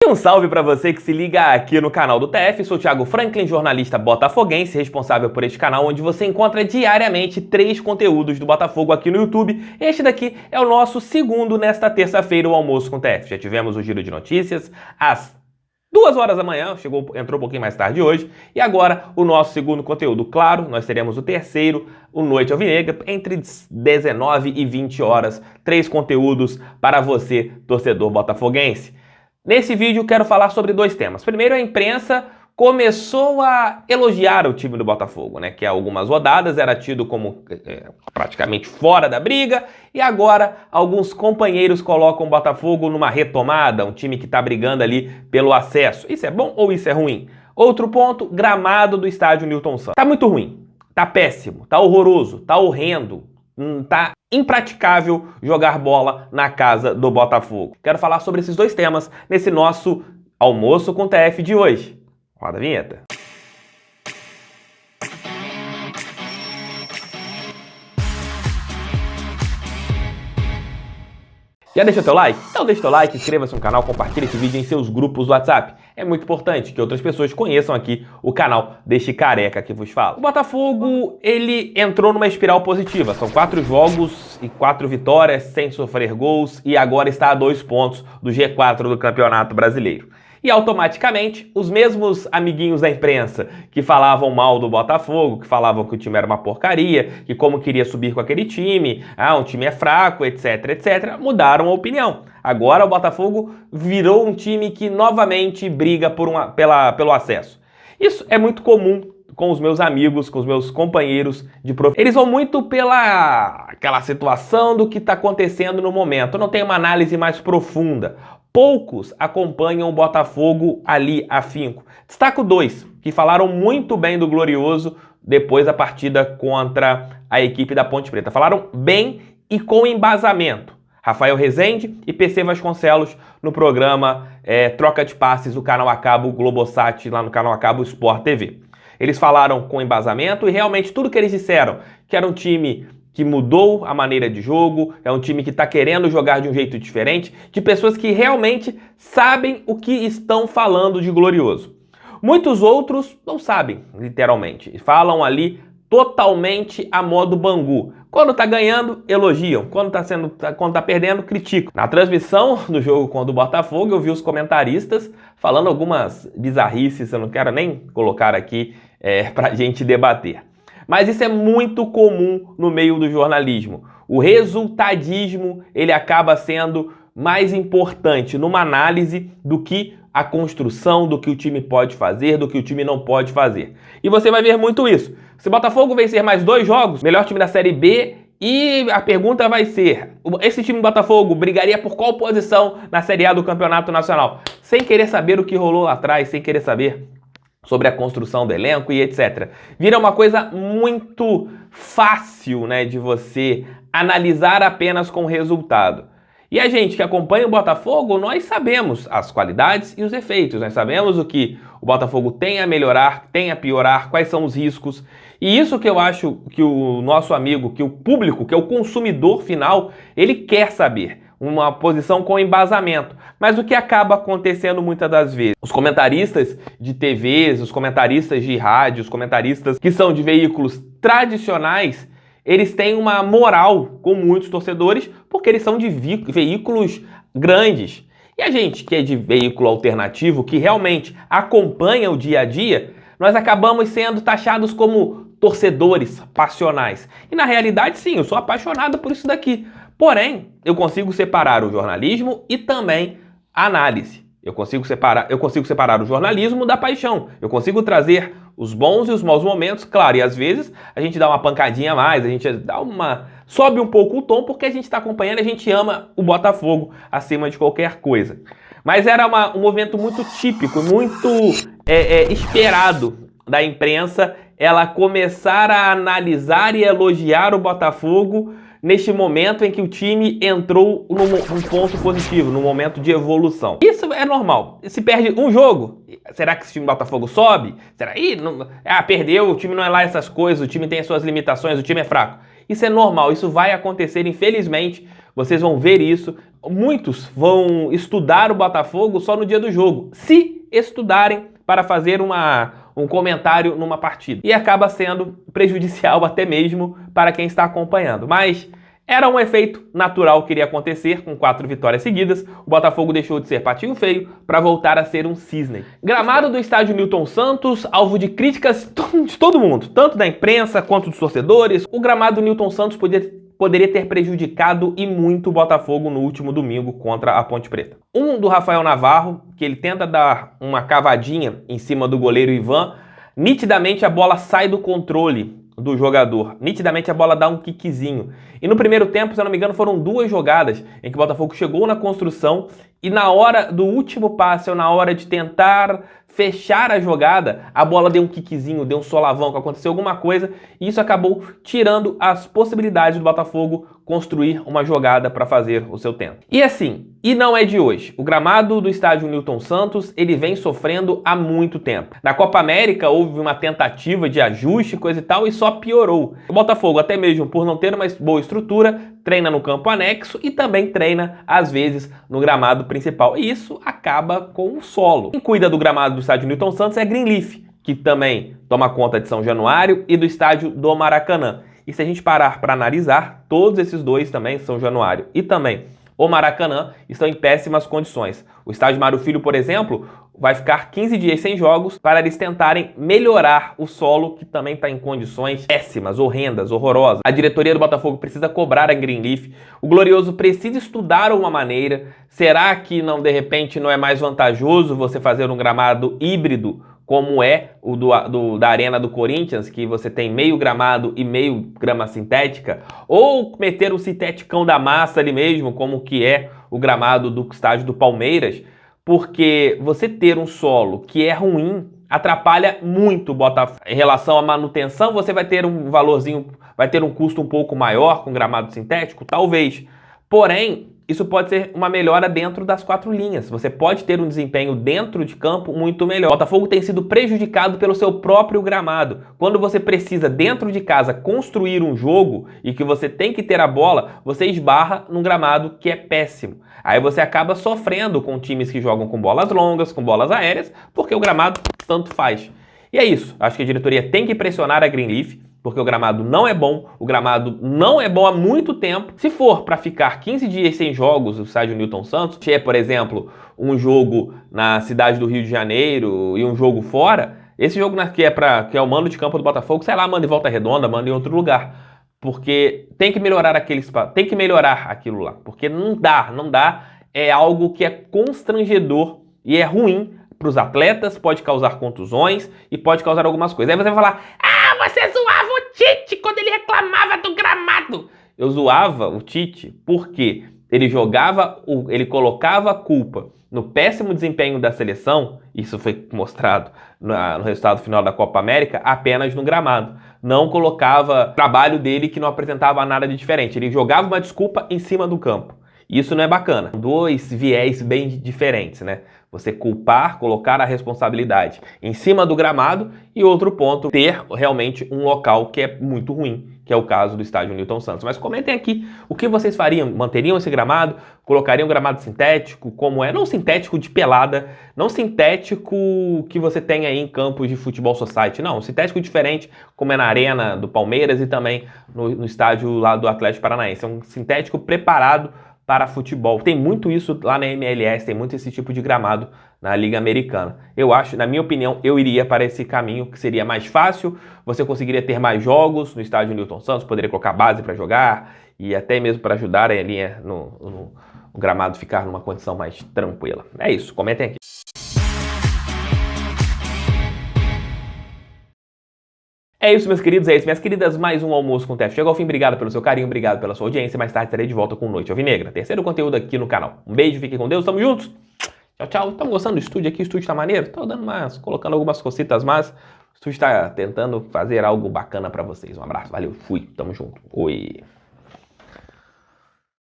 um salve para você que se liga aqui no canal do TF. Sou o Thiago Franklin, jornalista botafoguense, responsável por este canal onde você encontra diariamente 3 conteúdos do Botafogo aqui no YouTube. Este daqui é o nosso segundo nesta terça-feira, o Almoço com o TF. Já tivemos o Giro de Notícias às 2 horas da manhã, entrou um pouquinho mais tarde hoje, e agora o nosso segundo conteúdo. Claro, nós teremos o terceiro, o Noite Alvinegra, entre 19 e 20 horas, 3 conteúdos para você, torcedor botafoguense. Nesse vídeo quero falar sobre 2 temas. Primeiro, a imprensa começou a elogiar o time do Botafogo, né? Que há algumas rodadas era tido como praticamente fora da briga, e agora alguns companheiros colocam o Botafogo numa retomada, um time que está brigando ali pelo acesso. Isso é bom ou isso é ruim? Outro ponto, gramado do estádio Newton Santos. Tá muito ruim, tá péssimo, tá horroroso, tá horrendo, tá impraticável jogar bola na casa do Botafogo. Quero falar sobre esses 2 temas nesse nosso Almoço com o TF de hoje. Roda a vinheta. Já deixou teu like? Então deixa teu like, inscreva-se no canal, compartilhe esse vídeo em seus grupos do WhatsApp. É muito importante que outras pessoas conheçam aqui o canal deste careca que vos fala. O Botafogo, ele entrou numa espiral positiva. São 4 jogos e 4 vitórias sem sofrer gols e agora está a 2 pontos do G4 do Campeonato Brasileiro. E automaticamente, os mesmos amiguinhos da imprensa que falavam mal do Botafogo, que falavam que o time era uma porcaria, que como queria subir com aquele time, um time é fraco, etc, etc, mudaram a opinião. Agora o Botafogo virou um time que novamente briga pelo acesso. Isso é muito comum com os meus amigos, com os meus companheiros de profissão. Eles vão muito pela aquela situação do que está acontecendo no momento, não tem uma análise mais profunda. Poucos acompanham o Botafogo ali afinco. Destaco 2, que falaram muito bem do Glorioso depois da partida contra a equipe da Ponte Preta. Falaram bem e com embasamento. Rafael Rezende e PC Vasconcelos no programa Troca de Passes do canal a cabo Globosat, lá no canal a cabo Sport TV. Eles falaram com embasamento e realmente tudo que eles disseram, que era um time que mudou a maneira de jogo, é um time que está querendo jogar de um jeito diferente, de pessoas que realmente sabem o que estão falando de Glorioso. Muitos outros não sabem, literalmente, falam ali totalmente a modo Bangu. Quando tá ganhando, elogiam. Quando tá perdendo, criticam. Na transmissão do jogo contra o Botafogo, eu vi os comentaristas falando algumas bizarrices, eu não quero nem colocar aqui pra gente debater. Mas isso é muito comum no meio do jornalismo. O resultadismo, ele acaba sendo mais importante numa análise do que a construção, do que o time pode fazer, do que o time não pode fazer. E você vai ver muito isso. Se o Botafogo vencer mais 2 jogos, melhor time da Série B, e a pergunta vai ser, esse time do Botafogo brigaria por qual posição na Série A do Campeonato Nacional? Sem querer saber o que rolou lá atrás, sem querer saber sobre a construção do elenco e etc. Vira uma coisa muito fácil, né, de você analisar apenas com o resultado. E a gente que acompanha o Botafogo, nós sabemos as qualidades e os efeitos. Nós sabemos o que o Botafogo tem a melhorar, tem a piorar, quais são os riscos. E isso que eu acho que o nosso amigo, que o público, que é o consumidor final, ele quer saber. Uma posição com embasamento. Mas o que acaba acontecendo muitas das vezes? Os comentaristas de TVs, os comentaristas de rádio, os comentaristas que são de veículos tradicionais, eles têm uma moral com muitos torcedores porque eles são de veículos grandes. E a gente que é de veículo alternativo, que realmente acompanha o dia a dia, nós acabamos sendo taxados como torcedores passionais. E na realidade, sim, eu sou apaixonado por isso daqui. Porém, eu consigo separar o jornalismo e também a análise. Eu consigo separar o jornalismo da paixão. Eu consigo trazer os bons e os maus momentos, claro, e às vezes a gente dá uma pancadinha a mais, a gente sobe um pouco o tom porque a gente está acompanhando, a gente ama o Botafogo acima de qualquer coisa. Mas era um movimento muito típico, muito esperado da imprensa, ela começar a analisar e elogiar o Botafogo neste momento em que o time entrou num ponto positivo, num momento de evolução. Isso é normal. Se perde um jogo, será que esse time do Botafogo sobe? Será que perdeu, o time não é lá essas coisas, o time tem as suas limitações, o time é fraco. Isso é normal, isso vai acontecer, infelizmente. vocês vão ver isso. Muitos vão estudar o Botafogo só no dia do jogo, se estudarem para fazer um comentário numa partida. E acaba sendo prejudicial até mesmo para quem está acompanhando. Mas era um efeito natural que iria acontecer com 4 vitórias seguidas. O Botafogo deixou de ser patinho feio para voltar a ser um cisne. Gramado do estádio Newton Santos, alvo de críticas de todo mundo, tanto da imprensa quanto dos torcedores. O gramado do Newton Santos poderia ter prejudicado e muito o Botafogo no último domingo contra a Ponte Preta. Um do Rafael Navarro, que ele tenta dar uma cavadinha em cima do goleiro Ivan, nitidamente a bola sai do controle do jogador. Nitidamente a bola dá um quiquezinho. E no primeiro tempo, se eu não me engano, foram 2 jogadas em que o Botafogo chegou na construção e na hora do último passe ou na hora de tentar fechar a jogada, a bola deu um quiquezinho, deu um solavanco, aconteceu alguma coisa e isso acabou tirando as possibilidades do Botafogo construir uma jogada para fazer o seu tempo. E assim, e não é de hoje. O gramado do estádio Newton Santos, ele vem sofrendo há muito tempo. Na Copa América houve uma tentativa de ajuste, coisa e tal, e só piorou. O Botafogo, até mesmo por não ter uma boa estrutura, treina no campo anexo e também treina, às vezes, no gramado principal. E isso acaba com o solo. Quem cuida do gramado do estádio Newton Santos é Greenleaf, que também toma conta de São Januário e do estádio do Maracanã. E se a gente parar para analisar, todos esses dois também, São Januário e também o Maracanã, estão em péssimas condições. O estádio Mário Filho, por exemplo, vai ficar 15 dias sem jogos para eles tentarem melhorar o solo, que também está em condições péssimas, horrendas, horrorosas. A diretoria do Botafogo precisa cobrar a Greenleaf. O Glorioso precisa estudar uma maneira. Será que não, de repente, não é mais vantajoso você fazer um gramado híbrido, como é o da Arena do Corinthians, que você tem meio gramado e meio grama sintética, ou meter o sinteticão da massa ali mesmo, como que é o gramado do estádio do Palmeiras, porque você ter um solo que é ruim atrapalha muito o Botafogo. Em relação à manutenção, você vai ter um valorzinho, vai ter um custo um pouco maior com gramado sintético, talvez. Porém, isso pode ser uma melhora dentro das 4 linhas. Você pode ter um desempenho dentro de campo muito melhor. O Botafogo tem sido prejudicado pelo seu próprio gramado. Quando você precisa, dentro de casa, construir um jogo e que você tem que ter a bola, você esbarra num gramado que é péssimo. Aí você acaba sofrendo com times que jogam com bolas longas, com bolas aéreas, porque o gramado tanto faz. E é isso. Acho que a diretoria tem que pressionar a Greenleaf, porque o gramado não é bom, o gramado não é bom há muito tempo. Se for para ficar 15 dias sem jogos no estádio Newton Santos, se é, por exemplo, um jogo na cidade do Rio de Janeiro e um jogo fora, esse jogo que é o mando de campo do Botafogo, sei lá, manda em Volta Redonda, manda em outro lugar. Porque tem que melhorar tem que melhorar aquilo lá, porque não dá, é algo que é constrangedor e é ruim para os atletas, pode causar contusões e pode causar algumas coisas. Aí você vai falar: você zoava o Tite quando ele reclamava do gramado. Eu zoava o Tite porque ele ele colocava a culpa no péssimo desempenho da seleção, isso foi mostrado no resultado final da Copa América, apenas no gramado. Não colocava o trabalho dele, que não apresentava nada de diferente. Ele jogava uma desculpa em cima do campo. Isso não é bacana. 2 viés bem diferentes, né? Você colocar a responsabilidade em cima do gramado, e outro ponto, ter realmente um local que é muito ruim, que é o caso do estádio Newton Santos. Mas comentem aqui o que vocês fariam. Manteriam esse gramado? Colocariam gramado sintético? Como é? Não sintético de pelada, não sintético que você tem aí em campos de futebol society, não. Sintético diferente, como é na Arena do Palmeiras e também no estádio lá do Atlético Paranaense. É um sintético preparado para futebol. Tem muito isso lá na MLS, tem muito esse tipo de gramado na Liga Americana. Eu acho, na minha opinião, eu iria para esse caminho, que seria mais fácil, você conseguiria ter mais jogos no estádio Newton Santos, poderia colocar base para jogar e até mesmo para ajudar ali no gramado ficar numa condição mais tranquila. É isso, comentem aqui. É isso, meus queridos, é isso, minhas queridas, mais um Almoço com TF chegou ao fim. Obrigado pelo seu carinho, obrigado pela sua audiência. Mais tarde estarei de volta com Noite Alvinegra, terceiro conteúdo aqui no canal. Um beijo, fiquem com Deus, tamo juntos. Tchau, tchau. Estão gostando do estúdio aqui? O estúdio tá maneiro? Tô colocando algumas cositas, mas o estúdio tá tentando fazer algo bacana pra vocês. Um abraço, valeu, fui, tamo junto. Oi.